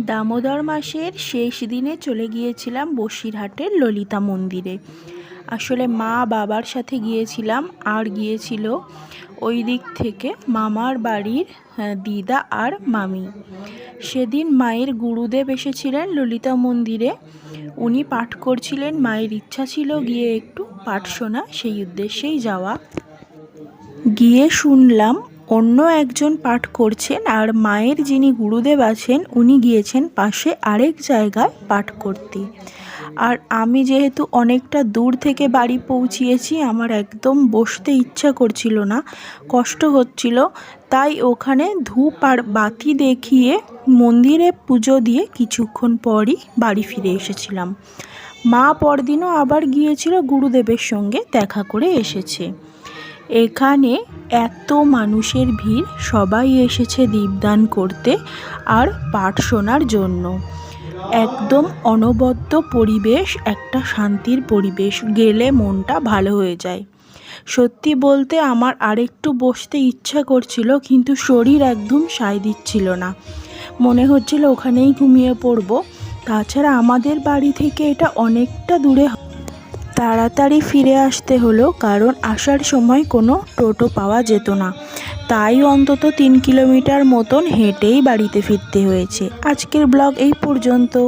দামোদর মাসের শেষ দিনে চলে গিয়েছিলাম বসিরহাটের ললিতা মন্দিরে। আসলে মা বাবার সাথে গিয়েছিলাম, আর গিয়েছিল ওই দিক থেকে মামার বাড়ির দিদা আর মামি। সেদিন মায়ের গুরুদেব এসেছিলেন ললিতা মন্দিরে, উনি পাঠ করছিলেন। মায়ের ইচ্ছা ছিল গিয়ে একটু পাঠ শোনা, সেই উদ্দেশ্যেই যাওয়া। গিয়ে শুনলাম অন্য একজন পাঠ করছেন, আর মায়ের যিনি গুরুদেব আছেন উনি গিয়েছেন পাশে আরেক জায়গায় পাঠ করতে। আর আমি যেহেতু অনেকটা দূর থেকে বাড়ি পৌঁছিয়েছি, আমার একদম বসতে ইচ্ছা করছিল না, কষ্ট হচ্ছিল। তাই ওখানে ধূপ আর বাতি দেখিয়ে মন্দিরে পুজো দিয়ে কিছুক্ষণ পরই বাড়ি ফিরে এসেছিলাম। মা পরদিনও আবার গিয়েছিল, গুরুদেবের সঙ্গে দেখা করে এসেছে। এখানে এত মানুষের ভিড়, সবাই এসেছে দীপদান করতে আর পাঠ শোনার জন্য। একদম অনবদ্য পরিবেশ, একটা শান্তির পরিবেশ, গেলে মনটা ভালো হয়ে যায়। সত্যি বলতে আমার আরেকটু বসতে ইচ্ছা করছিল, কিন্তু শরীর একদম সায় দিচ্ছিল না, মনে হচ্ছিল ওখানেই ঘুমিয়ে পড়ব। তাছাড়া আমাদের বাড়ি থেকে এটা অনেকটা দূরে, তাড়াতাড়ি ফিরে আসতে হলো, কারণ আসার সময় কোনো টোটো পাওয়া যেত না। তাই অন্তত 3 কিলোমিটার মতন হেঁটেই বাড়িতে ফিরতে হয়েছে। আজকের ব্লগ এই পর্যন্ত।